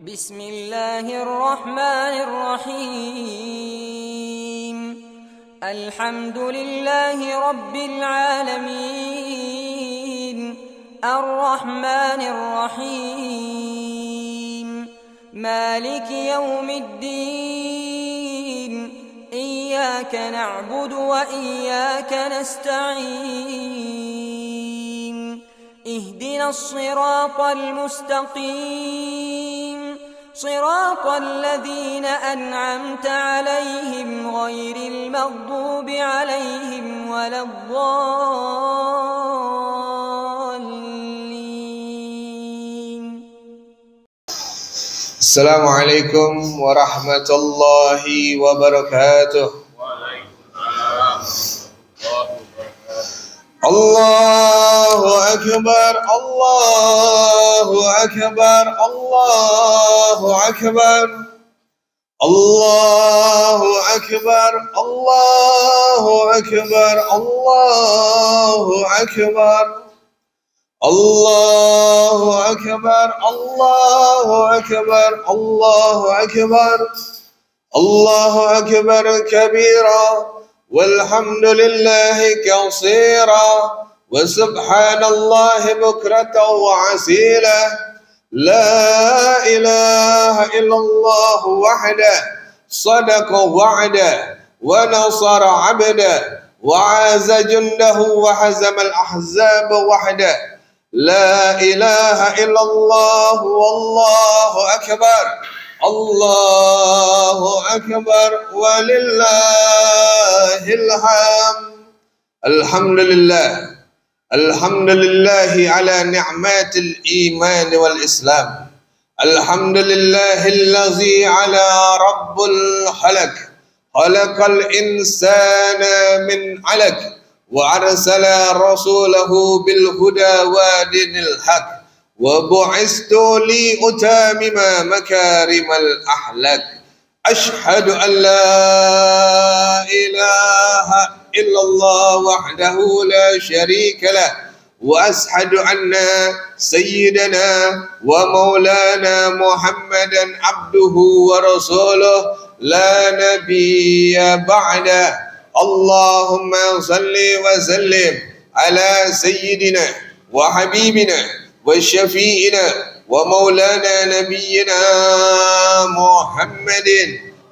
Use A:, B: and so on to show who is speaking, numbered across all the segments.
A: بسم الله الرحمن الرحيم. الحمد لله رب العالمين، الرحمن الرحيم، مالك يوم الدين، إياك نعبد وإياك نستعين، اهدنا الصراط المستقيم، صراط الذين أنعمت عليهم غير المغضوب عليهم ولا الضالين.
B: السلام عليكم ورحمة الله وبركاته. الله أكبر الله أكبر الله أكبر الله أكبر الله أكبر الله أكبر الله أكبر الله أكبر الله أكبر الله أكبر كبيرا والحمد لله كثيرا وسبحان الله بكرة وعسيلا. لا إله إلا الله وحده صدق وعده ونصر عبده وعاز جنده وهزم الأحزاب وحده. لا إله إلا الله والله أكبر الله أكبر ولله الحمد. الحمد لله على نعمات الإيمان والإسلام. الحمد لله الذي على رب الخلق خلق الإنسان من علق وأرسل رسوله بالهدى ودين الحق وبعثت لأتمم مكارم الأخلاق. أشهد أن لا إله إلا الله وحده لا شريك له وأشهد أن سيدنا ومولانا محمدا عبده ورسوله لا نبي بعده. اللهم صل وسلم على سيدنا وحبيبنا وشفيئنا ومولانا نبينا محمد.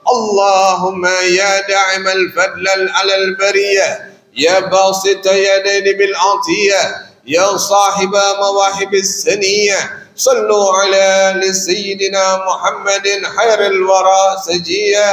B: اللهم يا داعم الفضل على البرية يا باسط يدين بالعطية يا صاحب مواهب السنية صلوا على سيدنا محمد خير الورى سجية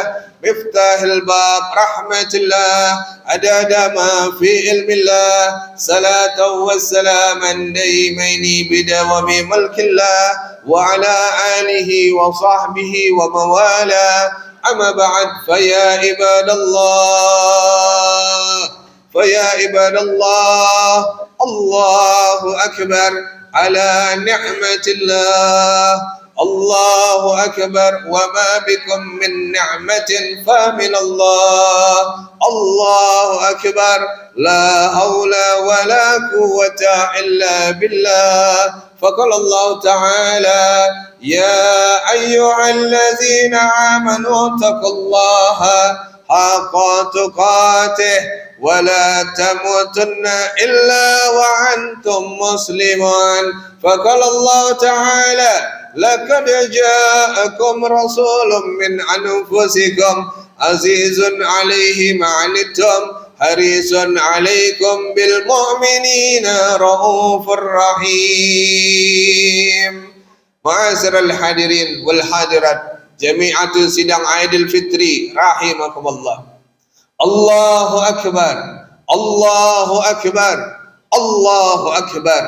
B: مفتاح الباب رحمة الله عدد ما في علم الله صلاة وسلاما دائمين بدوام ملك الله وعلى آله وصحبه وموالاه. أما بعد فيا عباد الله الله أكبر على نعمة الله. الله أكبر وما بكم من نعمة فمن الله. الله أكبر لا حول ولا قوة إلا بالله. فقال الله تعالى يا أيها الذين آمنوا اتقوا الله حق تقاته ولا تموتن إلا وأنتم مسلمون. فقال الله تعالى لقد جاءكم رسول من أنفسكم عزيز عليه ما عنتم حريص عليكم بالمؤمنين رؤوف رحيم. Ma'asyiral hadirin wal hadirat jami'atul sidang Aidil Fitri rahimakumullah. Allahu akbar Allahu akbar Allahu akbar.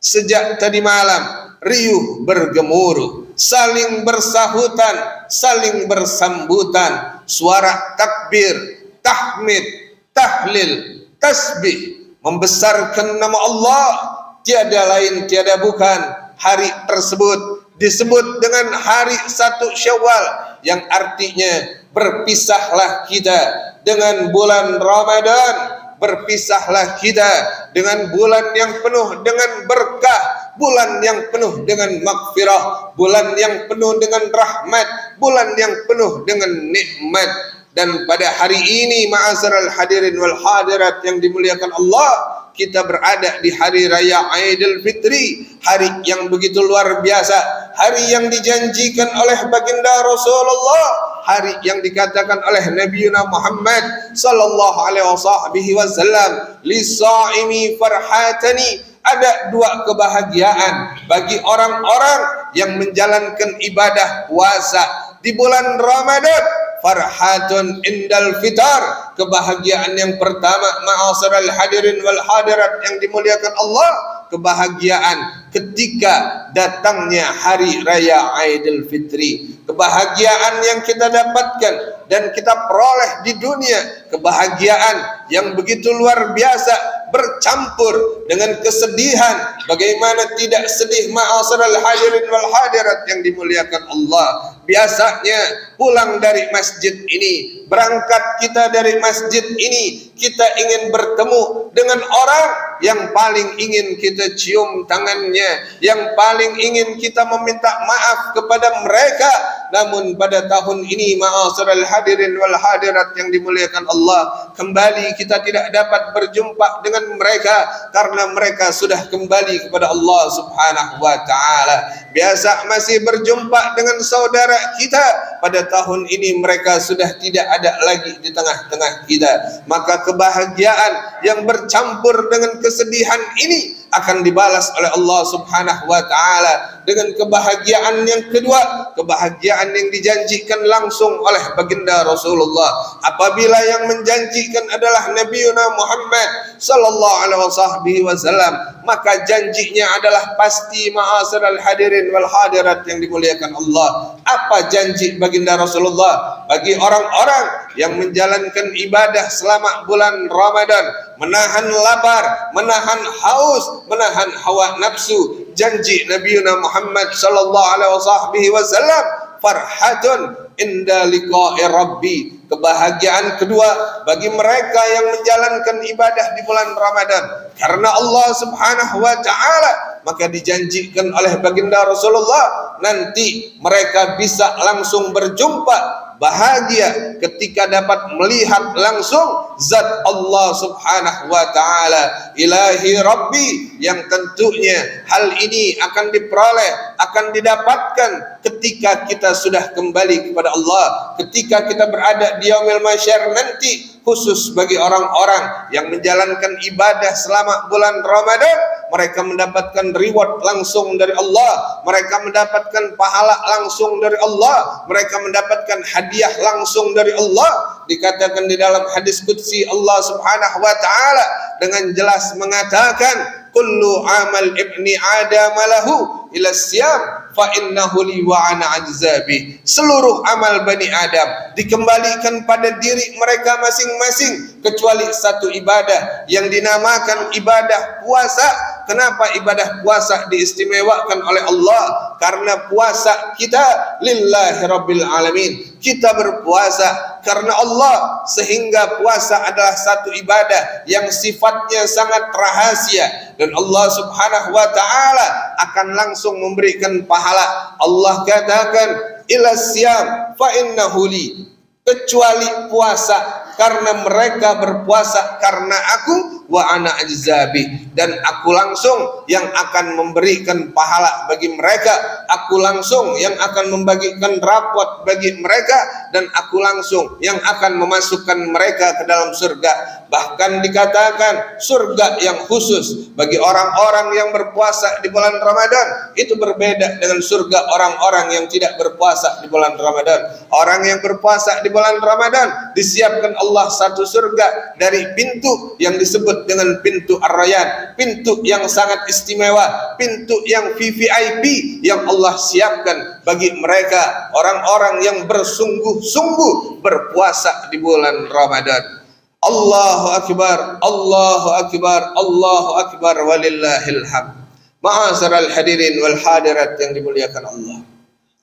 B: Sejak tadi malam riuh bergemuruh, saling bersahutan, saling bersambutan, suara takbir, tahmid, tahlil, tasbih membesarkan nama Allah. Tiada lain tiada bukan. Hari tersebut disebut dengan hari 1 Syawal yang artinya berpisahlah kita dengan bulan Ramadan, berpisahlah kita dengan bulan yang penuh dengan berkah, bulan yang penuh dengan maghfirah, bulan yang penuh dengan rahmat, bulan yang penuh dengan nikmat. Dan pada hari ini ma'asyiral hadirin wal hadirat yang dimuliakan Allah, kita berada di hari raya Aidil Fitri, hari yang begitu luar biasa, hari yang dijanjikan oleh baginda Rasulullah, hari yang dikatakan oleh Nabi Muhammad sallallahu alaihi wasallam, "Lis-shaimi farhatani." Ada dua kebahagiaan bagi orang-orang yang menjalankan ibadah puasa di bulan Ramadan. Farhatun indal fitar, kebahagiaan yang pertama ma'asyiral hadirin wal hadirat yang dimuliakan Allah, kebahagiaan ketika datangnya hari raya Aidil Fitri, kebahagiaan yang kita dapatkan dan kita peroleh di dunia, kebahagiaan yang begitu luar biasa bercampur dengan kesedihan. Bagaimana tidak sedih ma'asyiral hadirin wal hadirat yang dimuliakan Allah. Biasanya pulang dari masjid ini, berangkat kita dari masjid ini, kita ingin bertemu dengan orang yang paling ingin kita cium tangannya, yang paling ingin kita meminta maaf kepada mereka. Namun pada tahun ini ma'asyiral hadirin wal hadirat yang dimuliakan Allah, kembali kita tidak dapat berjumpa dengan mereka karena mereka sudah kembali kepada Allah Subhanahu wa taala. Biasa masih berjumpa dengan saudara kita, pada tahun ini mereka sudah tidak ada lagi di tengah-tengah kita. Maka kebahagiaan yang bercampur dengan kesedihan ini akan dibalas oleh Allah Subhanahu wa taala dengan kebahagiaan yang kedua, kebahagiaan yang dijanjikan langsung oleh baginda Rasulullah. Apabila yang menjanjikan adalah Nabi Muhammad sallallahu alaihi wasallam, maka janjinya adalah pasti ma'asyiral hadirin wal hadirat yang dimuliakan Allah. Apa janji baginda Rasulullah bagi orang-orang yang menjalankan ibadah selama bulan Ramadan, menahan lapar, menahan haus, menahan hawa nafsu? Janji Nabi Muhammad sallallahu alaihi wasallam, farhatun inda liqa'i rabbi, kebahagiaan kedua bagi mereka yang menjalankan ibadah di bulan Ramadan karena Allah Subhanahu wa taala. Maka dijanjikan oleh baginda Rasulullah, nanti mereka bisa langsung berjumpa, bahagia ketika dapat melihat langsung zat Allah Subhanahu wa taala, ilahi rabbi, yang tentunya hal ini akan diperoleh, akan didapatkan ketika kita sudah kembali kepada Allah, ketika kita berada di yaumil mahsyar nanti. Khusus bagi orang-orang yang menjalankan ibadah selama bulan Ramadan, mereka mendapatkan reward langsung dari Allah, mereka mendapatkan pahala langsung dari Allah, mereka mendapatkan hadiah langsung dari Allah. Dikatakan di dalam hadis qudsi, Allah Subhanahu wa taala dengan jelas mengatakan, kullu amal ibni adam lahu ila siyam fa innahu li wa ana ajzabi. Seluruh amal Bani Adam dikembalikan pada diri mereka masing-masing kecuali satu ibadah yang dinamakan ibadah puasa. Kenapa ibadah puasa diistimewakan oleh Allah? Karena puasa kita lillahi rabbil alamin. Kita berpuasa karena Allah, sehingga puasa adalah satu ibadah yang sifatnya sangat rahasia dan Allah Subhanahu wa taala akan langsung memberikan pahala. Allah katakan ila siyam fa innahu li, kecuali puasa, karena mereka berpuasa karena aku, wa ana ajzabi, dan aku langsung yang akan memberikan pahala bagi mereka, aku langsung yang akan membagikan rapot bagi mereka, dan aku langsung yang akan memasukkan mereka ke dalam surga. Bahkan dikatakan surga yang khusus bagi orang-orang yang berpuasa di bulan Ramadan itu berbeda dengan surga orang-orang yang tidak berpuasa di bulan Ramadan. Orang yang berpuasa di bulan Ramadan disiapkan Allah satu surga dari pintu yang disebut dengan pintu Ar-Rayyan, pintu yang sangat istimewa, pintu yang VVIP yang Allah siapkan bagi mereka orang-orang yang bersungguh-sungguh berpuasa di bulan Ramadan. Allahu akbar, Allahu akbar, Allahu akbar, walillahil hamd. Ma'asyiral hadirin wal hadirat yang dimuliakan Allah,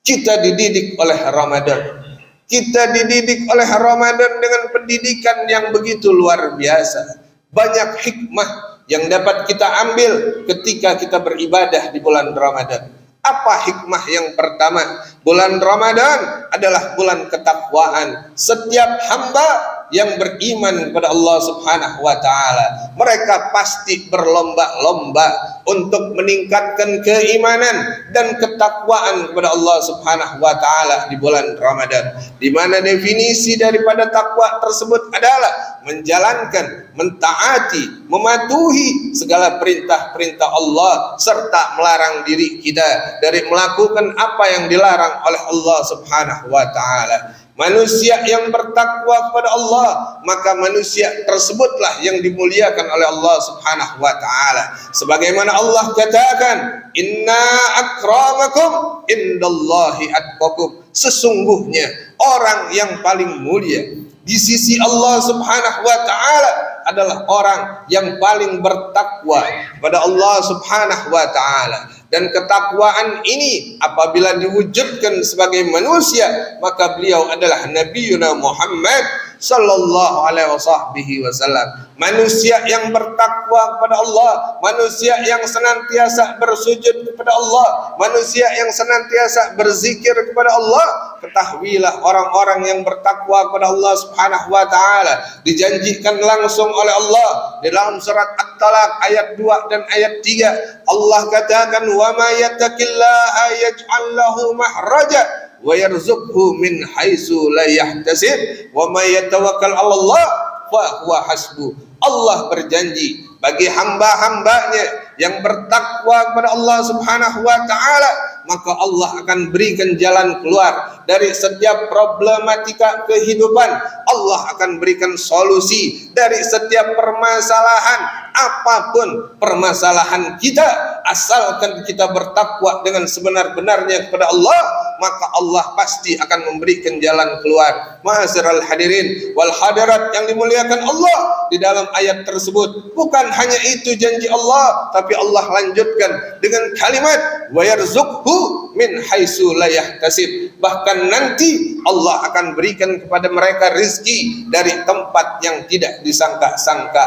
B: kita dididik oleh Ramadan. Kita dididik oleh Ramadan dengan pendidikan yang begitu luar biasa. Banyak hikmah yang dapat kita ambil ketika kita beribadah di bulan Ramadan. Apa hikmah yang pertama? Bulan Ramadan adalah bulan ketakwaan. Setiap hamba yang beriman kepada Allah Subhanahu wa taala, mereka pasti berlomba-lomba untuk meningkatkan keimanan dan ketakwaan kepada Allah Subhanahu wa taala di bulan Ramadan. Di mana definisi daripada takwa tersebut adalah menjalankan, mentaati, mematuhi segala perintah-perintah Allah serta melarang diri kita dari melakukan apa yang dilarang oleh Allah Subhanahu wa taala. Manusia yang bertakwa kepada Allah, maka manusia tersebutlah yang dimuliakan oleh Allah Subhanahu wa taala. Sebagaimana Allah katakan, "Inna akramakum indallahi atqakum." Sesungguhnya orang yang paling mulia di sisi Allah Subhanahu wa taala adalah orang yang paling bertakwa kepada Allah Subhanahu wa taala. Dan ketakwaan ini apabila diwujudkan sebagai manusia, maka beliau adalah Nabiuna Muhammad sallallahu alaihi wasallam. Manusia yang bertakwa kepada Allah, manusia yang senantiasa bersujud kepada Allah, manusia yang senantiasa berzikir kepada Allah. Ketahuilah orang-orang yang bertakwa kepada Allah Subhanahu wa taala dijanjikan langsung oleh Allah di dalam surat At-Talaq ayat 2 dan ayat 3. Allah katakan, "Wa ma yattaqillaha yaj'al lahu mahraja wa yarzuqhu min haitsu la yahtasib wa may yatawakkal 'ala Allah fa huwa hasbuh." Allah berjanji bagi hamba-hambanya yang bertakwa kepada Allah Subhanahu wa taala, maka Allah akan berikan jalan keluar dari setiap problematika kehidupan. Allah akan berikan solusi dari setiap permasalahan, apapun permasalahan kita, asalkan kita bertakwa dengan sebenar-benarnya kepada Allah, maka Allah pasti akan memberikan jalan keluar. Ma'asyiral hadirin wal hadirat yang dimuliakan Allah, di dalam ayat tersebut bukan hanya itu janji Allah, tapi Allah lanjutkan dengan kalimat wa yarzuqhu min haitsu la yahtasib. Bahkan nanti Allah akan berikan kepada mereka rezeki dari tempat yang tidak disangka-sangka.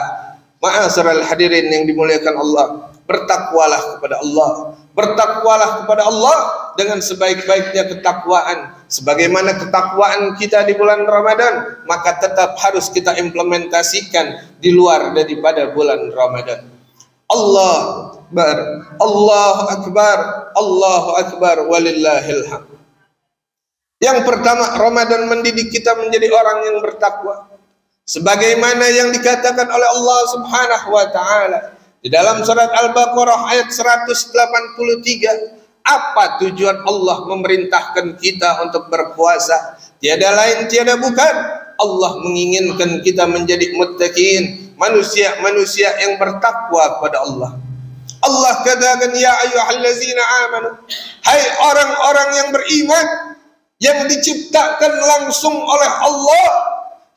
B: Ma'asyiral hadirin yang dimuliakan Allah, bertakwalah kepada Allah. Bertakwalah kepada Allah dengan sebaik-baiknya ketakwaan. Sebagaimana ketakwaan kita di bulan Ramadan, maka tetap harus kita implementasikan di luar daripada bulan Ramadan. Allah Akbar, Allahu Akbar, Allahu Akbar, walillahil hamd. Yang pertama, Ramadan mendidik kita menjadi orang yang bertakwa. Sebagaimana yang dikatakan oleh Allah Subhanahu wa taala di dalam surat Al-Baqarah ayat 183, apa tujuan Allah memerintahkan kita untuk berpuasa? Tiada lain tiada bukan Allah menginginkan kita menjadi muttaqin, manusia-manusia yang bertakwa kepada Allah. Allah katakan, ya ayyuhallazina amanu, hai orang-orang yang beriman, yang diciptakan langsung oleh Allah,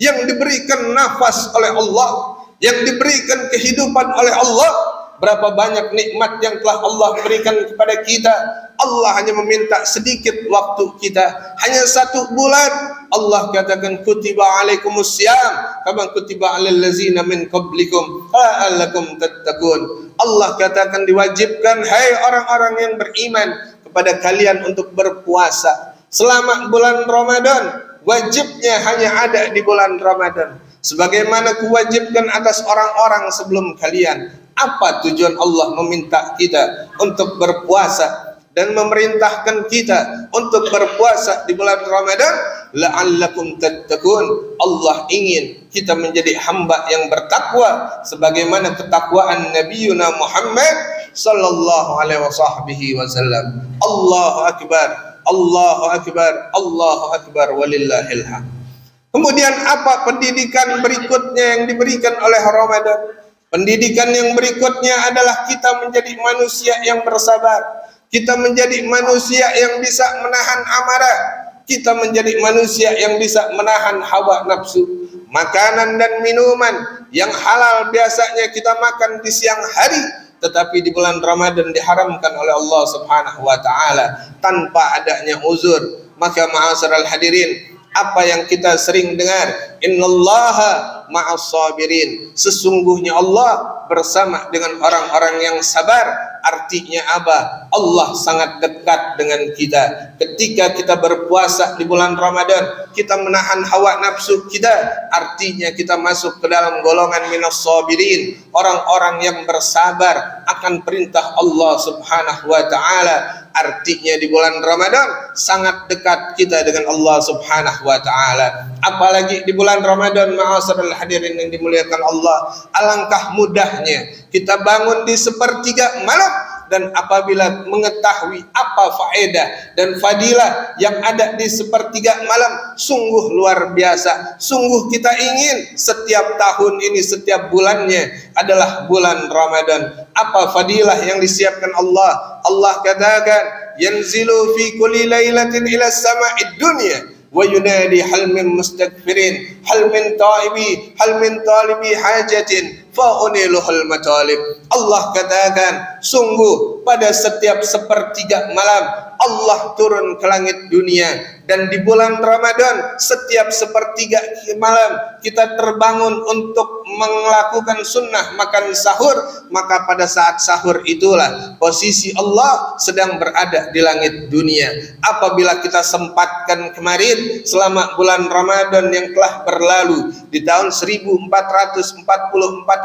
B: yang diberikan nafas oleh Allah, yang diberikan kehidupan oleh Allah. Berapa banyak nikmat yang telah Allah berikan kepada kita. Allah hanya meminta sedikit waktu kita, hanya 1 bulan. Allah katakan, kutiba alaikumusiyam kama kutiba alal ladzina min qablikum la'allakum tattaqun. Allah katakan diwajibkan, hai orang-orang yang beriman, kepada kalian untuk berpuasa selama bulan Ramadan. Wajibnya hanya ada di bulan Ramadan, sebagaimana kuwajibkan atas orang-orang sebelum kalian. Apa tujuan Allah meminta kita untuk berpuasa dan memerintahkan kita untuk berpuasa di bulan Ramadan? La'allakum tattaqun. Allah ingin kita menjadi hamba yang bertakwa sebagaimana ketakwaan Nabiuna Muhammad sallallahu alaihi wasallam. Allahu akbar, Allahu akbar, Allahu akbar, walillahil hamd. Kemudian apa pendidikan berikutnya yang diberikan oleh Ramadan? Pendidikan yang berikutnya adalah kita menjadi manusia yang bersabar. Kita menjadi manusia yang bisa menahan amarah. Kita menjadi manusia yang bisa menahan hawa nafsu. Makanan dan minuman yang halal biasanya kita makan di siang hari, tetapi di bulan Ramadan diharamkan oleh Allah Subhanahu wa taala tanpa adanya uzur. Maka ma'asyiral hadirin, apa yang kita sering dengar, innallaha ma'as sabirin, sesungguhnya Allah bersama dengan orang-orang yang sabar. Artinya apa? Allah sangat dekat dengan kita. Ketika kita berpuasa di bulan Ramadan, kita menahan hawa nafsu kita, artinya kita masuk ke dalam golongan minas sabirin, orang-orang yang bersabar akan perintah Allah Subhanahu wa taala. Artinya di bulan Ramadan sangat dekat kita dengan Allah Subhanahu wa taala. Apalagi di bulan Ramadan, ma'asyiral hadirin yang dimuliakan Allah, alangkah mudahnya kita bangun di sepertiga malam, dan apabila mengetahui apa faedah dan fadilah yang ada di sepertiga malam, sungguh luar biasa. Sungguh kita ingin setiap tahun ini, setiap bulannya adalah bulan Ramadan. Apa fadilah yang disiapkan Allah? Allah katakan, yanzilu fi kulli lailatin ila sama'id dunya wa yunadi hal min mustaghfirin hal min taibi hal min talibi hajatin fa'uniluhul matalib. Allah katakan, sungguh pada setiap sepertiga malam Allah turun ke langit dunia, dan di bulan Ramadan setiap sepertiga malam kita terbangun untuk melakukan sunnah makan sahur. Maka pada saat sahur itulah posisi Allah sedang berada di langit dunia. Apabila kita sempatkan kemarin selama bulan Ramadan yang telah berlalu di tahun 1444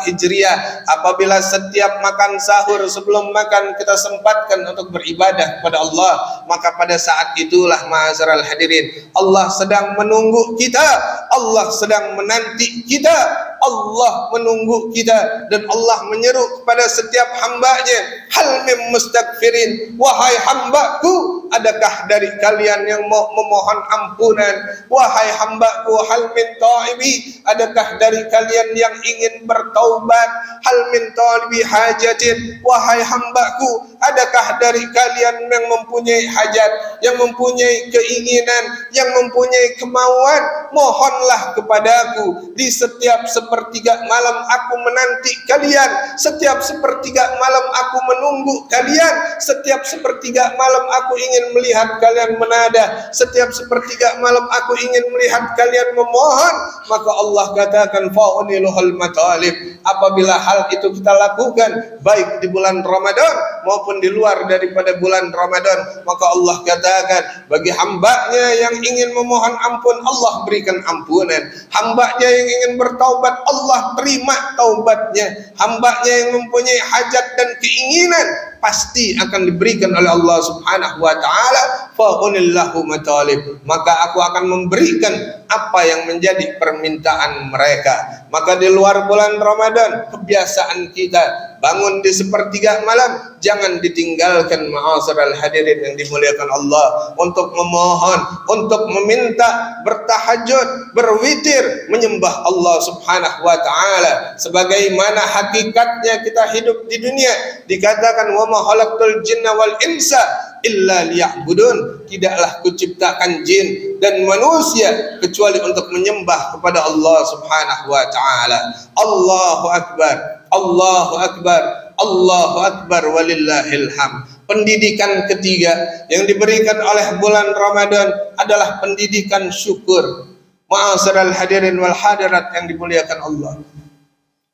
B: Hijriah, apabila setiap makan sahur, sebelum makan kita sempatkan untuk beribadah kepada Allah, maka pada saat itulah ma'asyiral hadirin, Allah sedang menunggu kita, Allah sedang menanti kita, Allah menunggu kita, dan Allah menyeru kepada setiap hambanya, hal mim mustaghfirin, wahai hambaku, adakah dari kalian yang mau memohon ampunan? Wahai hambaku, hal min taibi, adakah dari kalian yang ingin bertaubat? Hal min talibi hajatin, wahai hambaku, adakah dari kalian yang mempunyai hajat, yang mempunyai keinginan, yang mempunyai kemauan? Mohonlah kepadaku. Di setiap sepertiga malam aku menanti kalian, setiap sepertiga malam aku menunggu kalian, setiap sepertiga malam aku ingin melihat kalian menadah, setiap sepertiga malam aku ingin melihat kalian memohon. Maka Allah katakan, fa'uniluhul matalib. Apabila hal itu kita lakukan baik di bulan Ramadan maupun di luar daripada bulan Ramadan, maka Allah katakan, bagi hambanya yang ingin memohon ampun, Allah berikan ampunan. Hambanya yang ingin bertaubat, Allah terima taubatnya. Hambanya yang mempunyai hajat dan keinginan, pasti akan diberikan oleh Allah Subhanahu wa taala. Fa'unillahu matalib, maka aku akan memberikan apa yang menjadi permintaan mereka. Maka di luar bulan Ramadan, kebiasaan kita bangun di sepertiga malam jangan ditinggalkan, ma'asyiral hadirin yang dimuliakan Allah, untuk memohon, untuk meminta, bertahajud, berwitir, menyembah Allah Subhanahu wa taala sebagaimana hakikatnya kita hidup di dunia. Dikatakan, wa ma khalaqtul jinna wal insa illa liya'budun, tidaklah kuciptakan jin dan manusia kecuali untuk menyembah kepada Allah Subhanahu wa taala. Allahu akbar, Allahu akbar, Allahu akbar, walillahil hamd. Pendidikan ketiga yang diberikan oleh bulan Ramadan adalah pendidikan syukur. Ma'asyiral hadirin wal hadirat yang dimuliakan Allah,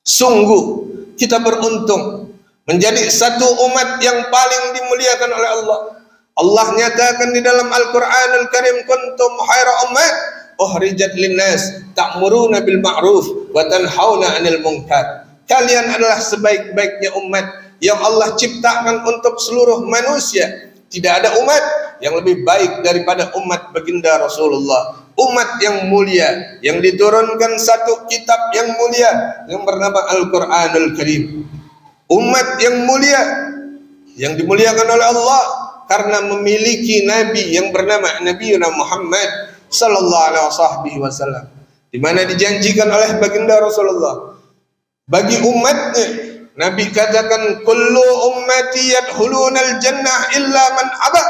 B: sungguh kita beruntung menjadi satu umat yang paling dimuliakan oleh Allah. Allah nyatakan di dalam Al-Qur'anul Karim, kuntum khaira ummat ukhrijat linnas ta'muruna bil ma'ruf wa tanhauna 'anil munkar. Kalian adalah sebaik-baiknya umat yang Allah ciptakan untuk seluruh manusia. Tidak ada umat yang lebih baik daripada umat baginda Rasulullah. Umat yang mulia, yang diturunkan satu kitab yang mulia yang bernama Al-Qur'anul Karim. Umat yang mulia, yang dimuliakan oleh Allah karena memiliki nabi yang bernama Nabi Muhammad sallallahu alaihi wasallam, di mana dijanjikan oleh baginda Rasulullah bagi umatnya. Nabi katakan, kullu ummati yadkhulunal jannah illa man aba.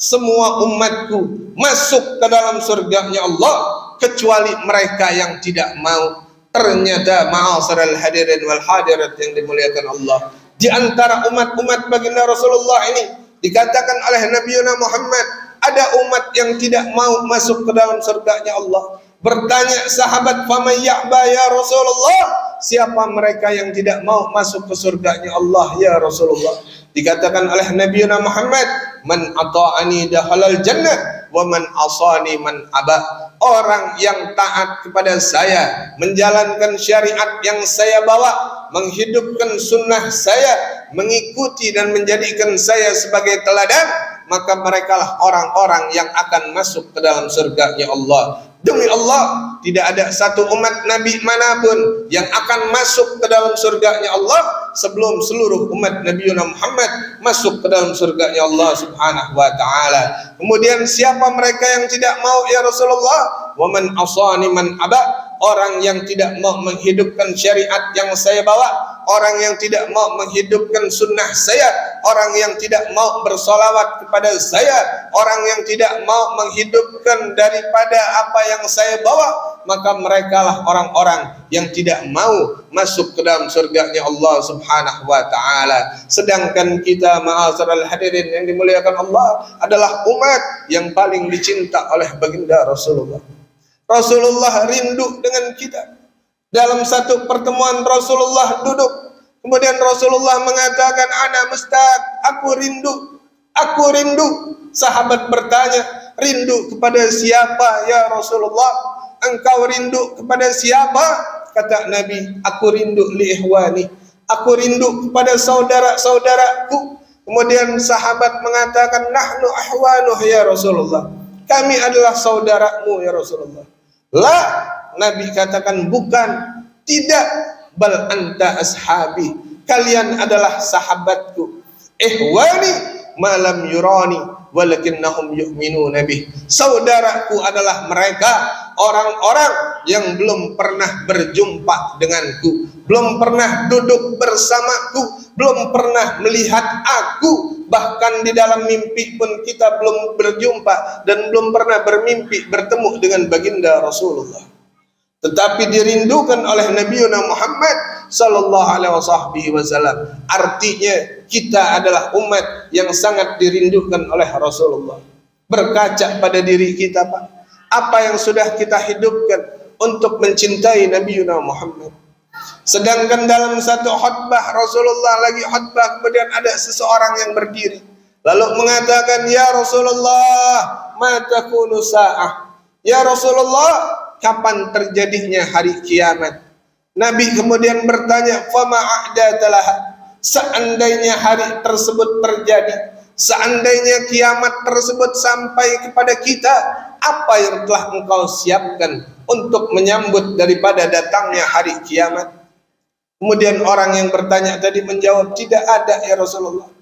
B: Semua umatku masuk ke dalam surganya Allah kecuali mereka yang tidak mau. Ternyata ma'asyiral hadirin wal hadirat yang dimuliakan Allah, di antara umat-umat baginda Rasulullah ini dikatakan oleh Nabi Muhammad ada umat yang tidak mau masuk ke dalam surganya Allah. Bertanya sahabat, "Faman ya'ba ya Rasulullah?" Siapa mereka yang tidak mau masuk ke surganya Allah ya Rasulullah? Dikatakan oleh Nabi Muhammad, "Man ata'ani dakhalal jannah wa man asani man aba." Orang yang taat kepada saya, menjalankan syariat yang saya bawa, menghidupkan sunnah saya, mengikuti dan menjadikan saya sebagai teladan, maka merekalah orang-orang yang akan masuk ke dalam surganya Allah. Demi Allah, tidak ada satu umat Nabi manapun yang akan masuk ke dalam surganya Allah sebelum seluruh umat Nabi Muhammad masuk ke dalam surganya Allah Subhanahu wa ta'ala. Kemudian siapa mereka yang tidak mau ya Rasulullah? Wa man asani man aba. Orang yang tidak mau menghidupkan syariat yang saya bawa, orang yang tidak mau menghidupkan sunnah saya, orang yang tidak mau bersolawat kepada saya, orang yang tidak mau menghidupkan daripada apa yang saya bawa, maka merekalah orang-orang yang tidak mau masuk ke dalam surganya Allah Subhanahu wa ta'ala. Sedangkan kita ma'asyiral hadirin yang dimuliakan Allah adalah umat yang paling dicinta oleh baginda Rasulullah. Rasulullah rindu dengan kita. Dalam satu pertemuan Rasulullah duduk, kemudian Rasulullah mengatakan, "Ana mustaq, aku rindu, aku rindu." Sahabat bertanya, "Rindu kepada siapa ya Rasulullah? Engkau rindu kepada siapa?" Kata Nabi, "Aku rindu li ihwani, aku rindu kepada saudara-saudaraku." Kemudian sahabat mengatakan, "Nahnu ahwanuh ya Rasulullah, kami adalah saudaramu ya Rasulullah." La, Nabi katakan bukan, tidak, bal anta ashabi, kalian adalah sahabatku. Ihwani malam yurani walakinnahum yu'minuna bih. Saudaraku adalah mereka orang-orang yang belum pernah berjumpa denganku, belum pernah duduk bersamaku, belum pernah melihat aku, bahkan di dalam mimpi pun kita belum berjumpa dan belum pernah bermimpi bertemu dengan baginda Rasulullah. Tetapi dirindukan oleh Nabi Muhammad sallallahu alaihi wasallam. Artinya kita adalah umat yang sangat dirindukan oleh Rasulullah. Berkaca pada diri kita, Pak, apa yang sudah kita hidupkan untuk mencintai Nabi Muhammad. Sedangkan dalam satu khutbah Rasulullah lagi khutbah, kemudian ada seseorang yang berdiri lalu mengatakan, "Ya Rasulullah, ma takunu sa'ah?" Ya Rasulullah, kapan terjadinya hari kiamat? Nabi kemudian bertanya, "Fama a'dadalaha?" Seandainya hari tersebut terjadi, seandainya kiamat tersebut sampai kepada kita, apa yang telah engkau siapkan untuk menyambut daripada datangnya hari kiamat? Kemudian orang yang bertanya tadi menjawab, "Tidak ada ya Rasulullah.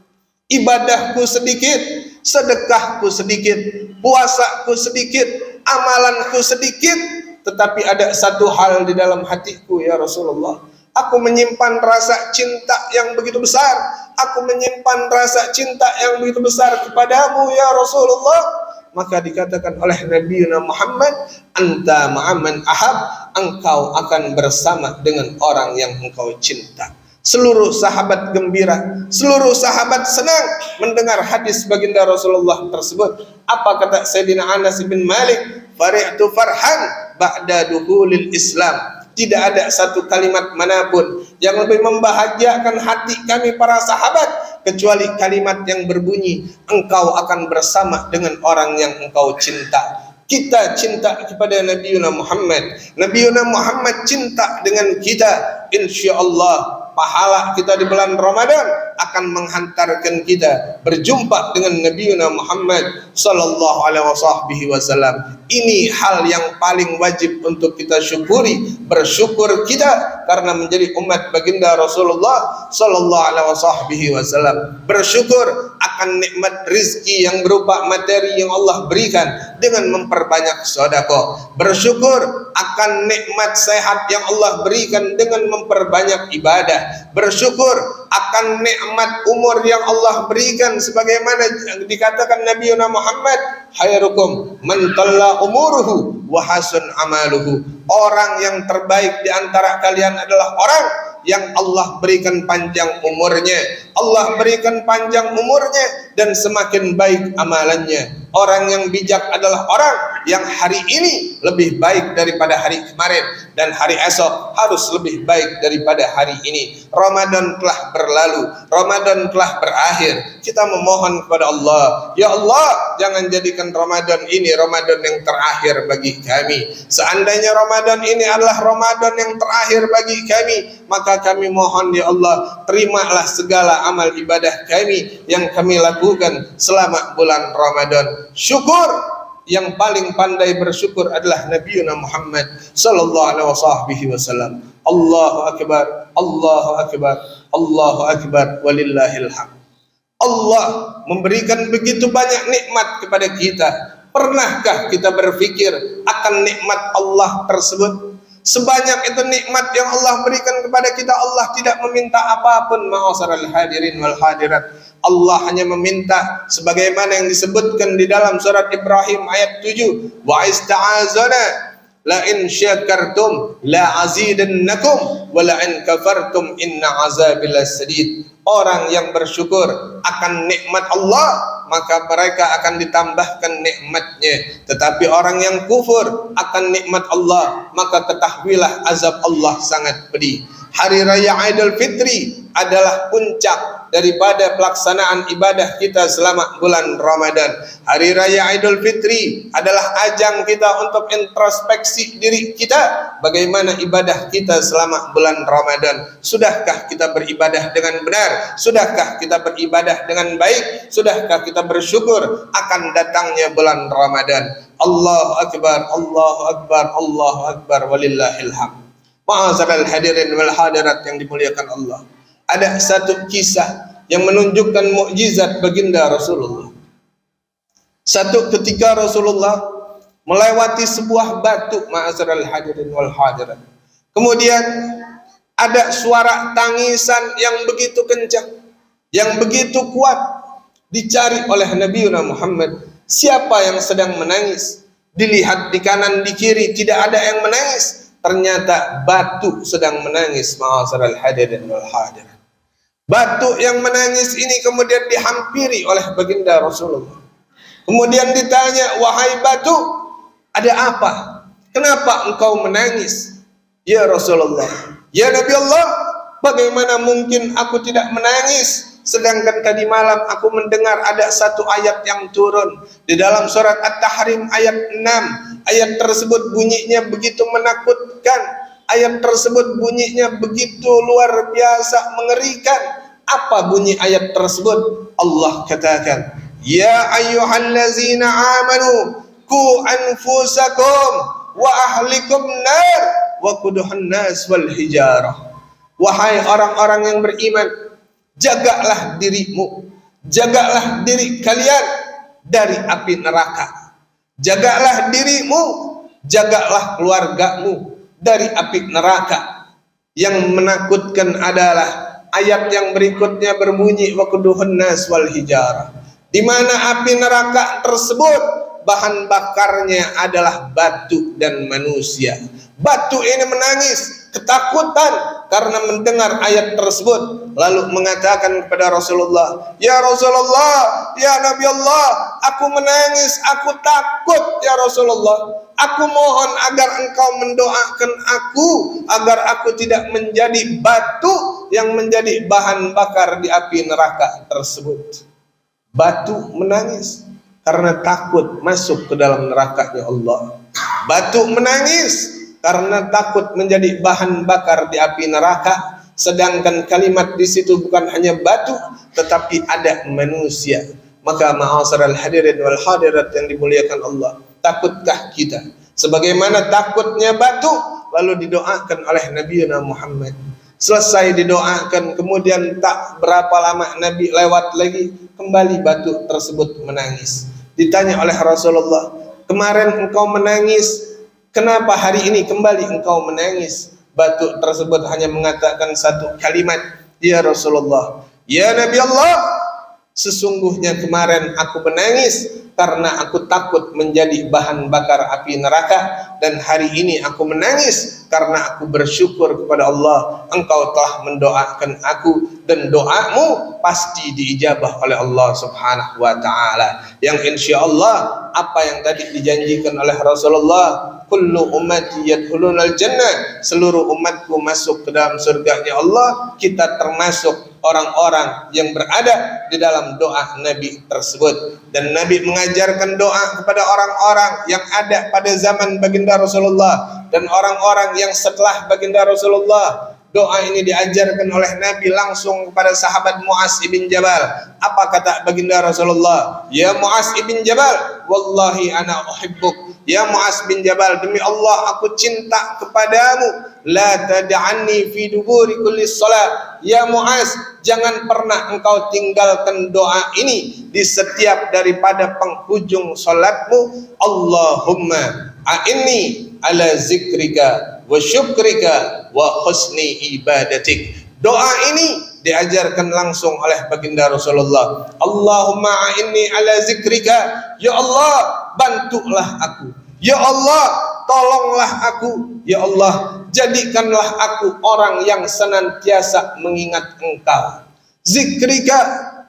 B: Ibadahku sedikit, sedekahku sedikit, puasaku sedikit, amalanku sedikit, tetapi ada satu hal di dalam hatiku ya Rasulullah. Aku menyimpan rasa cinta yang begitu besar. Aku menyimpan rasa cinta yang begitu besar kepadamu ya Rasulullah." Maka dikatakan oleh Nabi Muhammad, "Anta ma'aman ahab." Engkau akan bersama dengan orang yang engkau cinta. Seluruh sahabat gembira, seluruh sahabat senang mendengar hadis baginda Rasulullah tersebut. Apa kata Sayyidina Anas bin Malik? "Fari'tu farhan ba'da dukhulil Islam." Tidak ada satu kalimat manapun yang lebih membahagiakan hati kami para sahabat kecuali kalimat yang berbunyi, "Engkau akan bersama dengan orang yang engkau cinta." Kita cinta kepada Nabi Muhammad, Nabi Muhammad cinta dengan kita. Insya Allah pahala kita di bulan Ramadan akan menghantarkan kita berjumpa dengan Nabi Muhammad sallallahu alaihi wasallam. Ini hal yang paling wajib untuk kita syukuri. Bersyukur kita karena menjadi umat baginda Rasulullah sallallahu alaihi wasallam. Bersyukur akan nikmat rizki yang berupa materi yang Allah berikan dengan memperbanyak sedekah. Bersyukur akan nikmat sehat yang Allah berikan dengan memperbanyak ibadah. Bersyukur akan nikmat umur yang Allah berikan sebagaimana dikatakan Nabi Muhammad, "Khairukum man talla umuruhu wa hasun amaluhu." Orang yang terbaik di antara kalian adalah orang yang Allah berikan panjang umurnya. Allah berikan panjang umurnya dan semakin baik amalannya. Orang yang bijak adalah orang yang hari ini lebih baik daripada hari kemarin, dan hari esok harus lebih baik daripada hari ini. Ramadan telah berlalu, Ramadan telah berakhir. Kita memohon kepada Allah, ya Allah, jangan jadikan Ramadan ini Ramadan yang terakhir bagi kami. Seandainya Ramadan ini adalah Ramadan yang terakhir bagi kami, maka kami mohon ya Allah, terimalah segala amal ibadah kami yang kami lakukan selama bulan Ramadan. Syukur yang paling pandai bersyukur adalah Nabi Muhammad sallallahu alaihi wasallam. Allahu akbar, Allahu akbar, Allahu akbar, walillahil hamd. Allah memberikan begitu banyak nikmat kepada kita. Pernahkah kita berpikir akan nikmat Allah tersebut? Sebanyak itu nikmat yang Allah berikan kepada kita, Allah tidak meminta apapun, ma'asyaral hadirin wal hadirat. Allah hanya meminta sebagaimana yang disebutkan di dalam surat Ibrahim ayat 7, wa ista'azana la in syakartum la azidannakum wa la in kafartum inna azabil sadid. Orang yang bersyukur akan nikmat Allah, maka mereka akan ditambahkan nikmatnya. Tetapi orang yang kufur akan nikmat Allah, maka ketahuilah azab Allah sangat pedih. Hari Raya Idul Fitri adalah puncak daripada pelaksanaan ibadah kita selama bulan Ramadan. Hari Raya Idul Fitri adalah ajang kita untuk introspeksi diri kita, bagaimana ibadah kita selama bulan Ramadan. Sudahkah kita beribadah dengan benar? Sudahkah kita beribadah dengan baik? Sudahkah kita bersyukur akan datangnya bulan Ramadan? Allahu akbar, Allahu akbar, Allahu akbar, walillahil hamd. Ma'asyaral hadirin wal hadirat yang dimuliakan Allah. Ada satu kisah yang menunjukkan mukjizat baginda Rasulullah. Satu ketika Rasulullah melewati sebuah batu, ma'asyaral hadirin wal hadirat. Kemudian ada suara tangisan yang begitu kencang, yang begitu kuat, dicari oleh Nabi Muhammad. Siapa yang sedang menangis? Dilihat di kanan di kiri tidak ada yang menangis. Ternyata batu sedang menangis, ma'asyaral hadirin wal hadirat. Batu yang menangis ini kemudian dihampiri oleh baginda Rasulullah. Kemudian ditanya, wahai batu, ada apa? Kenapa engkau menangis? Ya Rasulullah, ya Nabi Allah, bagaimana mungkin aku tidak menangis? Sedangkan tadi malam aku mendengar ada satu ayat yang turun di dalam surat At-Tahrim ayat 6. Ayat tersebut bunyinya begitu menakutkan. Ayat tersebut bunyinya begitu luar biasa mengerikan. Apa bunyi ayat tersebut? Allah katakan, ya ayyuhallazina amanu qu anfusakum wa ahlikum nar wa quduhan nas wal hijarah. Wahai orang-orang yang beriman, jagalah dirimu, jagalah diri kalian dari api neraka. Jagalah dirimu, jagalah keluargamu dari api neraka. Yang menakutkan adalah ayat yang berikutnya berbunyi waquduhun nas wal hijarah, di mana api neraka tersebut bahan bakarnya adalah batu dan manusia. Batu ini menangis ketakutan karena mendengar ayat tersebut, lalu mengatakan kepada Rasulullah, ya Rasulullah, ya Nabi Allah, aku menangis, aku takut ya Rasulullah. Aku mohon agar engkau mendoakan aku agar aku tidak menjadi batu yang menjadi bahan bakar di api neraka tersebut. Batu menangis karena takut masuk ke dalam nerakanya Allah. Batu menangis karena takut menjadi bahan bakar di api neraka. Sedangkan kalimat di situ bukan hanya batu, tetapi ada manusia. Maka ma'asyaral hadirin wal hadirat yang dimuliakan Allah, takutkah kita sebagaimana takutnya batu? Lalu didoakan oleh Nabi Muhammad. Selesai didoakan, kemudian tak berapa lama Nabi lewat lagi, kembali batu tersebut menangis. Ditanya oleh Rasulullah, kemarin engkau menangis, kenapa hari ini kembali engkau menangis? Batu tersebut hanya mengatakan satu kalimat, ya Rasulullah, ya Nabi Allah, sesungguhnya kemarin aku menangis karena aku takut menjadi bahan bakar api neraka, dan hari ini aku menangis karena aku bersyukur kepada Allah, engkau telah mendoakan aku dan doamu pasti diijabah oleh Allah Subhanahu wa taala. Yang insyaallah apa yang tadi dijanjikan oleh Rasulullah, kullu ummati yadkhulunal jannah, seluruh umatku masuk ke dalam surganya Allah, kita termasuk orang-orang yang berada di dalam doa Nabi tersebut. Dan Nabi mengajarkan doa kepada orang-orang yang ada pada zaman baginda Rasulullah dan orang-orang yang setelah baginda Rasulullah. Doa ini diajarkan oleh Nabi langsung kepada sahabat Muaz ibn Jabal. Apa kata baginda Rasulullah? Ya Muaz ibn Jabal, wallahi ana uhibbuk. Ya Muaz bin Jabal, demi Allah aku cinta kepadamu. La tad'anni fi duburi kulli shalah. Ya Muaz, jangan pernah engkau tinggalkan doa ini di setiap daripada penghujung salatmu. Allahumma a'inni ala zikrika wa syukrika wa husni ibadatik. Doa ini diajarkan langsung oleh baginda Rasulullah. Allahumma a'inni ala zikrika. Ya Allah, bantulah aku. Ya Allah, tolonglah aku. Ya Allah, jadikanlah aku orang yang senantiasa mengingat Engkau. Zikrika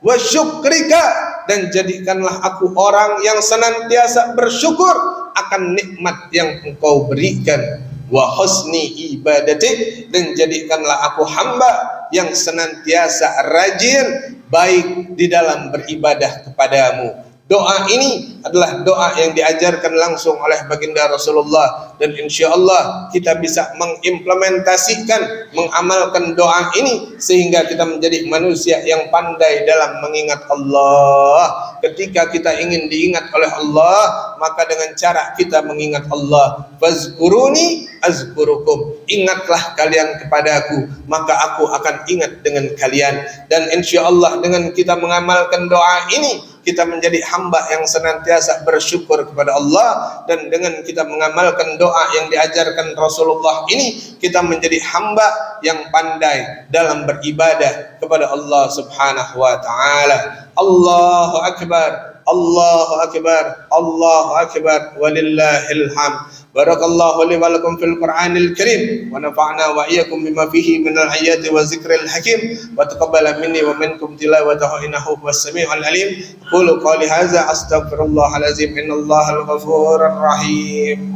B: wa syukrika, dan jadikanlah aku orang yang senantiasa bersyukur akan nikmat yang Engkau berikan. Wa husni ibadatik, dan jadikanlah aku hamba yang senantiasa rajin baik di dalam beribadah kepadamu. Doa ini adalah doa yang diajarkan langsung oleh baginda Rasulullah, dan insya Allah kita bisa mengimplementasikan, mengamalkan doa ini sehingga kita menjadi manusia yang pandai dalam mengingat Allah. Ketika kita ingin diingat oleh Allah, maka dengan cara kita mengingat Allah, fazkuruni azkurukum, ingatlah kalian kepadaku, maka aku akan ingat dengan kalian. Dan insya Allah dengan kita mengamalkan doa ini, kita menjadi hamba yang senantiasa bersyukur kepada Allah. Dan dengan kita mengamalkan doa yang diajarkan Rasulullah ini, kita menjadi hamba yang pandai dalam beribadah kepada Allah Subhanahu wa taala. Allahu akbar, Allahu akbar, Allahu akbar, walillahil hamd. Barakallahu li wa lakum fil Qur'anil Karim, wa nafa'na wa iyyakum bima fihi minal ayati wa zikril hakim, wa taqabbala minni wa minkum tilawatahu innahu huwas samiul alim. Qulu qawli hadza astaghfirullahal azim, innallahal ghafurur rahim.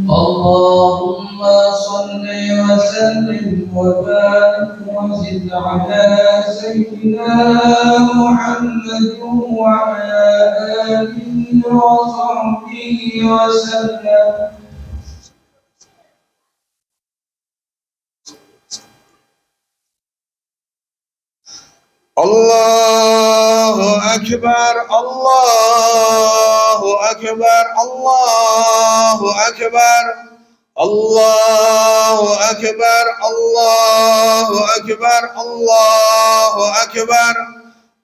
C: Allahumma salli wa sallim wa barik wa zid ala sayyidina Muhammad wa ala alihi wa sahbihi wa sallam.
B: Allahu akbar, Allahu akbar, Allahu akbar, Allahu akbar, Allahu akbar, Allahu akbar,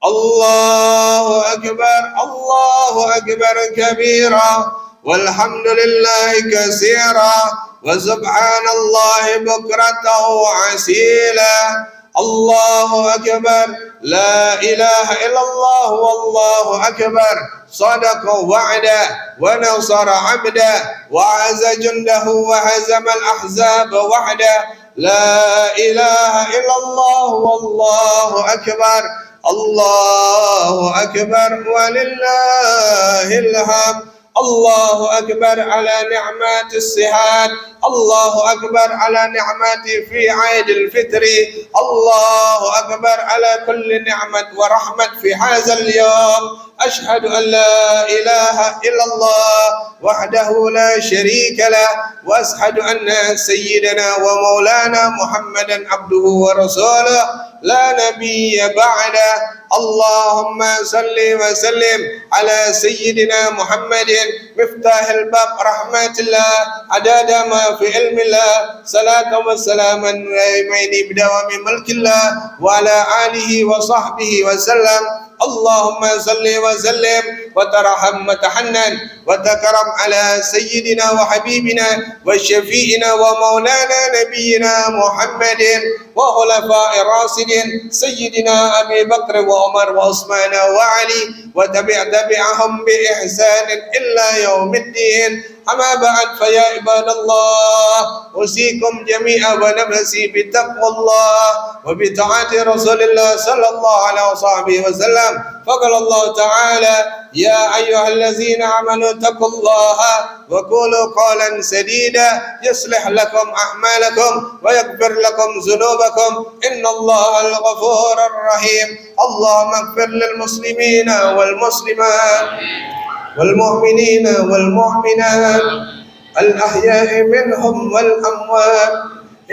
B: Allahu akbar, Allahu akbar kabira, walhamdulillahi katsira, wa subhanallahi bukratan wa asila. Allahu akbar, la ilaha illallah, wallahu akbar. Sadaqa wa'da wa nasara 'abda wa 'azza jundahu wa hazama al-ahzab wahda. La ilaha illallah, wallahu akbar. Allahu akbar, walillahil hamd. Allahu akbar ala ni'matis sihat. Allahu akbar ala ni'mati fi 'aidil fitri. Allahu akbar ala kulli ni'mat wa rahmat fi hadzal yawm. Ashhadu an la ilaha illallah wahdahu la syarika lah, wa ashhadu anna sayyidana wa maulana Muhammadan abduhu wa rasuluh la nabiyya ba'da. Allahumma salli wa sallim ala sayyidina Muhammadin miftahil bab rahmatillah adada ma fi ilmillah, salatan wa salaman raimaini bidawami mulkillah wa ala alihi wa sahbihi wa sallam. Allahumma salli wa sallim wa tarham wa tahannan wa takram ala sayyidina wa habibina wa syafi'ina wa maulana nabiyyina Muhammadin وخلفاء الراشدين سيدنا أبي بكر وعمر وعثمان وعلي وتبعهم بإحسان إلا يوم الدين. أما بعد فيا عباد الله أوصيكم جميعا ونفسي بتقوى الله وبطاعة رسول الله صلى الله عليه وسلم. فقال الله تعالى: يا أيها الذين آمنوا اتقوا الله وقولوا قولا سديدا يصلح لكم أعمالكم ويغفر لكم ذنوبكم إن الله الغفور الرحيم. اللهم اغفر للمسلمين والمسلمات والمؤمنين والمؤمنات الأحياء منهم والأموات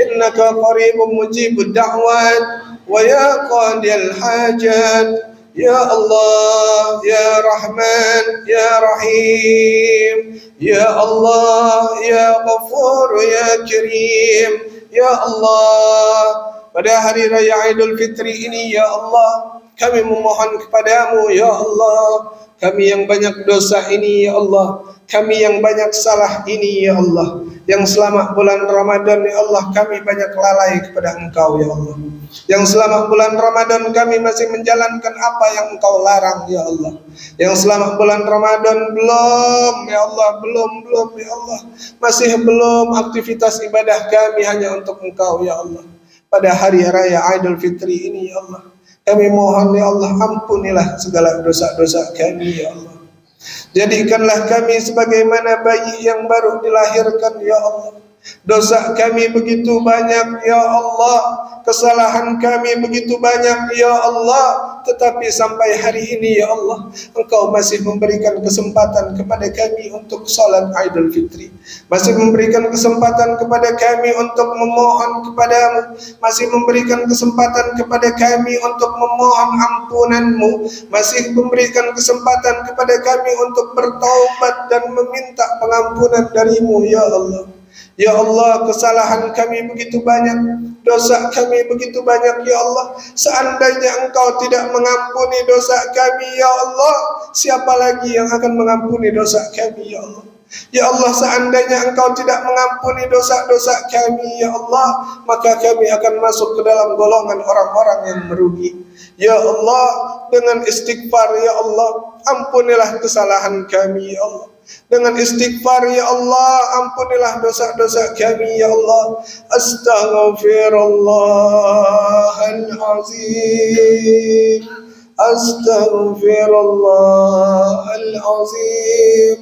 B: إنك قريب مجيب الدعوات ويا قاضي الحاجات. يا الله يا رحمن يا رحيم يا الله يا غفور يا كريم يا الله. Pada hari raya Idul Fitri ini ya Allah, kami memohon kepadamu ya Allah, kami yang banyak dosa ini ya Allah, kami yang banyak salah ini ya Allah, yang selama bulan Ramadan ya Allah kami banyak lalai kepada Engkau ya Allah, yang selama bulan Ramadan kami masih menjalankan apa yang Engkau larang ya Allah, yang selama bulan Ramadan belum ya Allah, belum ya Allah, masih belum aktivitas ibadah kami hanya untuk Engkau ya Allah. Pada hari raya Idul Fitri ini ya Allah, kami mohon ya Allah, ampunilah segala dosa-dosa kami ya Allah. Jadikanlah kami sebagaimana bayi yang baru dilahirkan ya Allah. Dosa kami begitu banyak ya Allah, kesalahan kami begitu banyak ya Allah, tetapi sampai hari ini ya Allah Engkau masih memberikan kesempatan kepada kami untuk salat Idul Fitri, masih memberikan kesempatan kepada kami untuk memohon kepadamu, masih memberikan kesempatan kepada kami untuk memohon ampunan-Mu, masih memberikan kesempatan kepada kami untuk bertaubat dan meminta pengampunan dari-Mu ya Allah. Ya Allah, kesalahan kami begitu banyak, dosa kami begitu banyak ya Allah. Seandainya Engkau tidak mengampuni dosa kami ya Allah, siapa lagi yang akan mengampuni dosa kami ya Allah? Ya Allah, seandainya Engkau tidak mengampuni dosa-dosa kami ya Allah, maka kami akan masuk ke dalam golongan orang-orang yang merugi. Ya Allah, dengan istighfar ya Allah, ampunilah kesalahan kami ya Allah. Dengan istighfar ya Allah, ampunilah dosa-dosa kami ya Allah. Astaghfirullahalazim, astaghfirullahalazim,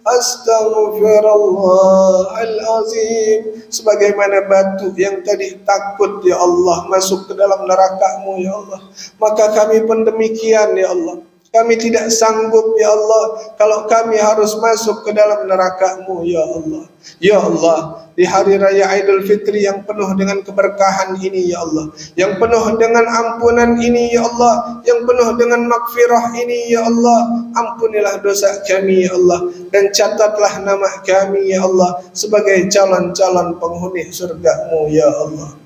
B: astaghfirullahalazim. Sebagaimana batu yang tadi takut ya Allah masuk ke dalam neraka-Mu ya Allah, maka kami pun demikian ya Allah. Kami tidak sanggup ya Allah kalau kami harus masuk ke dalam neraka-Mu ya Allah. Ya Allah, di hari raya Idul Fitri yang penuh dengan keberkahan ini ya Allah, yang penuh dengan ampunan ini ya Allah, yang penuh dengan maghfirah ini ya Allah, ampunilah dosa kami ya Allah, dan catatlah nama kami ya Allah sebagai calon-calon penghuni surga-Mu ya Allah.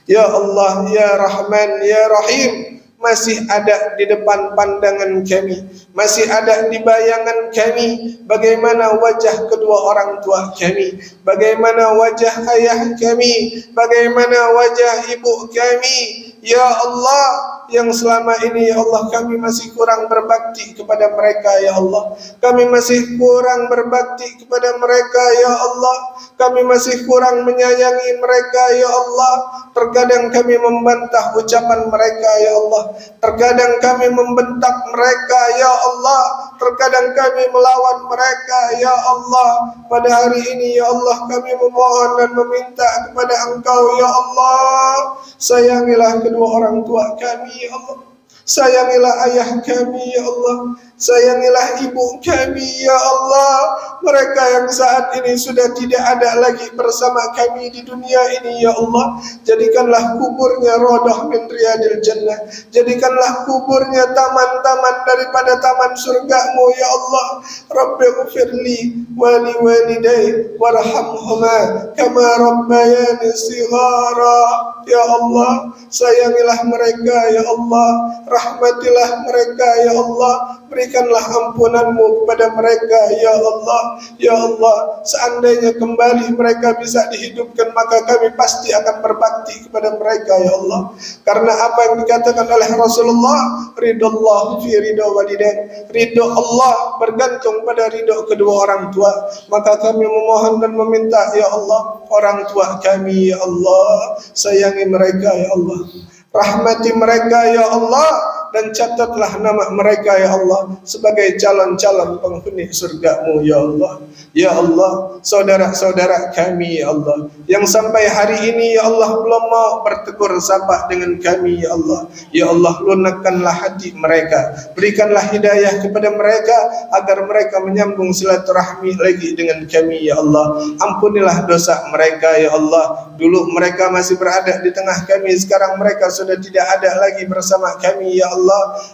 B: Ya Allah ya Rahman ya Rahim, masih ada di depan pandangan kami, masih ada di bayangan kami bagaimana wajah kedua orang tua kami, bagaimana wajah ayah kami, bagaimana wajah ibu kami ya Allah, yang selama ini ya Allah kami masih kurang berbakti kepada mereka ya Allah, kami masih kurang berbakti kepada mereka ya Allah, kami masih kurang menyayangi mereka ya Allah. Terkadang kami membantah ucapan mereka ya Allah, terkadang kami membentak mereka ya Allah, terkadang kami melawan mereka ya Allah. Pada hari ini ya Allah kami memohon dan meminta kepada Engkau ya Allah, sayangilah kedua orang tua kami ya Allah, sayangilah ayah kami ya Allah, sayangilah ibu kami ya Allah. Mereka yang saat ini sudah tidak ada lagi bersama kami di dunia ini ya Allah, jadikanlah kuburnya rodah min riyadil jannah, jadikanlah kuburnya taman-taman daripada taman surga-Mu ya Allah. Rabbighfirli ولوالدي وارحمهما كما ربياني صغارا. Ya Allah, sayangilah mereka ya Allah, rahmatilah mereka ya Allah, berikanlah ampunanmu kepada mereka ya Allah. Ya Allah, seandainya kembali mereka bisa dihidupkan, maka kami pasti akan berbakti kepada mereka ya Allah. Karena apa yang dikatakan oleh Rasulullah, ridallah fi ridha walidain, ridho Allah bergantung pada ridho kedua orang tua. Maka kami memohon dan meminta ya Allah, orang tua kami ya Allah, sayangi mereka ya Allah, rahmati mereka ya Allah, dan catatlah nama mereka ya Allah sebagai calon-calon penghuni surga-Mu ya Allah. Ya Allah, saudara-saudara kami ya Allah yang sampai hari ini ya Allah belum mau bertegur sapa dengan kami ya Allah. Ya Allah, lunakkanlah hati mereka, berikanlah hidayah kepada mereka agar mereka menyambung silaturahmi lagi dengan kami ya Allah. Ampunilah dosa mereka ya Allah. Dulu mereka masih berada di tengah kami, sekarang mereka sudah tidak ada lagi bersama kami ya Allah.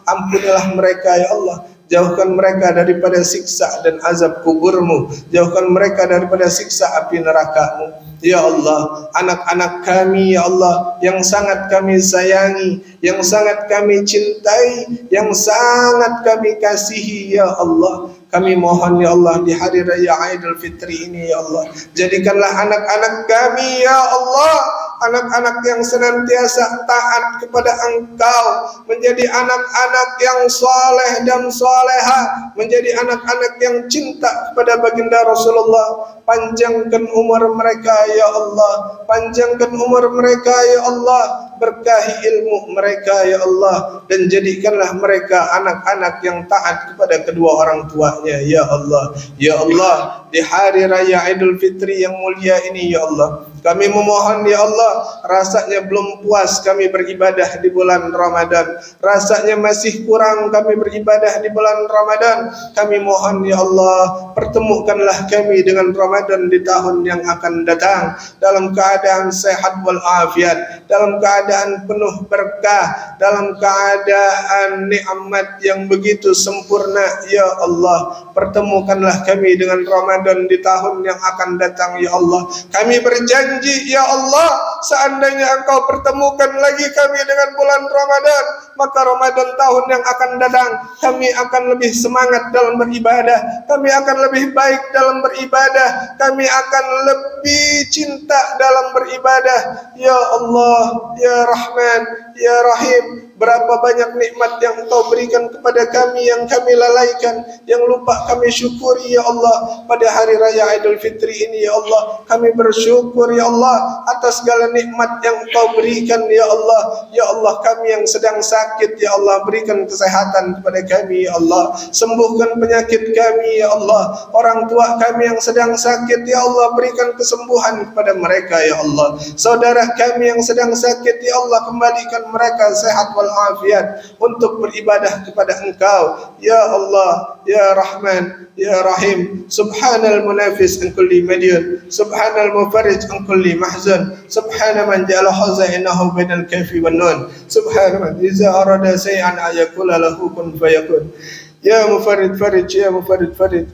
B: Ampunilah mereka ya Allah. Jauhkan mereka daripada siksa dan azab kuburmu, jauhkan mereka daripada siksa api neraka-Mu. Ya Allah, anak-anak kami ya Allah yang sangat kami sayangi, yang sangat kami cintai, yang sangat kami kasihi ya Allah, kami mohon ya Allah di hari raya Aidil Fitri ini ya Allah, jadikanlah anak-anak kami ya Allah anak-anak yang senantiasa taat kepada Engkau, menjadi anak-anak yang saleh dan salehah, menjadi anak-anak yang cinta kepada baginda Rasulullah. Panjangkan umur mereka ya Allah, panjangkan umur mereka ya Allah, berkahi ilmu mereka ya Allah, dan jadikanlah mereka anak-anak yang taat kepada kedua orang tuanya ya Allah. Ya Allah, di hari raya Idul Fitri yang mulia ini ya Allah, kami memohon ya Allah, rasanya belum puas kami beribadah di bulan Ramadan, rasanya masih kurang kami beribadah di bulan Ramadan. Kami mohon ya Allah, pertemukanlah kami dengan Ramadan di tahun yang akan datang dalam keadaan sehat walafiat, dalam keadaan penuh berkah, dalam keadaan nikmat yang begitu sempurna ya Allah. Pertemukanlah kami dengan Ramadan di tahun yang akan datang ya Allah. Kami berjanji ya Allah, seandainya Engkau pertemukan lagi kami dengan bulan Ramadan, maka Ramadan tahun yang akan datang kami akan lebih semangat dalam beribadah, kami akan lebih baik dalam beribadah, kami akan lebih cinta dalam beribadah ya Allah. Ya Rahman, ya Rahim, berapa banyak nikmat yang Engkau berikan kepada kami yang kami lalaikan, yang lupa kami syukuri ya Allah. Pada hari raya Idul Fitri ini ya Allah, kami bersyukur ya Allah atas segala nikmat yang Engkau berikan ya Allah. Ya Allah, kami yang sedang sakit ya Allah, berikan kesehatan kepada kami ya Allah, sembuhkan penyakit kami ya Allah. Orang tua kami yang sedang sakit ya Allah, berikan kesembuhan kepada mereka ya Allah. Saudara kami yang sedang sakit ya Allah, kembalikan mereka sehat walafiat untuk beribadah kepada Engkau ya Allah. Ya Rahman, ya Rahim, subhanal munafis an kulli madyan, subhanal mufarrij an kulli mahzan, subhana man ja'ala khazainahu bainal kafi wan nun, subhana man iza arada shay'an ayakula lahu kun fayakun. Ya mufarrid farij, ya mufarrid farij,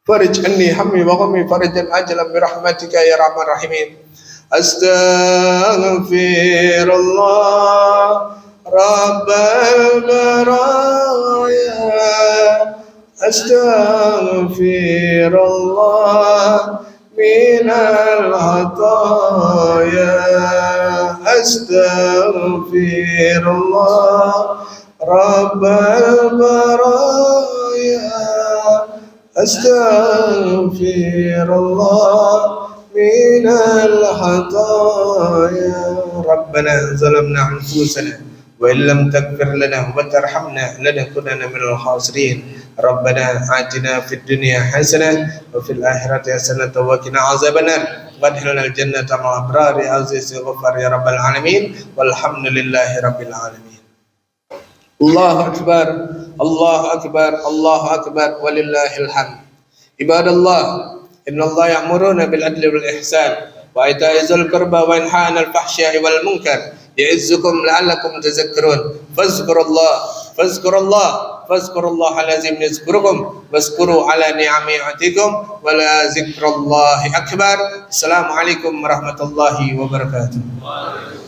B: farij anni hammi wa ghammi farajan ajalan bi rahmatika ya rahman rahimin. Astaghfirullah Rabbal baraya, astaghfirullah minal hataya, astaghfirullah Rabbal baraya, astaghfirullah minal hataya. Rabbana zalamna anfusana wa illam taghfir lana wa tarhamna lanakunanna minal khasirin. Rabbana atina fid dunya hasanah wa fil akhirati hasanah wa qina azabannar wadkhilnal jannata ma'al abrari aziz ghafar ya rabbal alamin walhamdulillahi rabbil alamin. Allahu akbar, Allahu akbar, Allahu akbar walillahil hamd. Ibadallah, innallaha ya'muruna bil adli wal ihsan wa ita'i dzil qurba wa yanha 'anil fahsya'i wal munkar ya'izzukum la'allakum tadhakkarun. Fazkurullah fazkurullaha lazim yazkurukum wazkuru ala ni'amatikum wa la zikrullahi akbar. Assalamualaikum warahmatullahi wabarakatuh.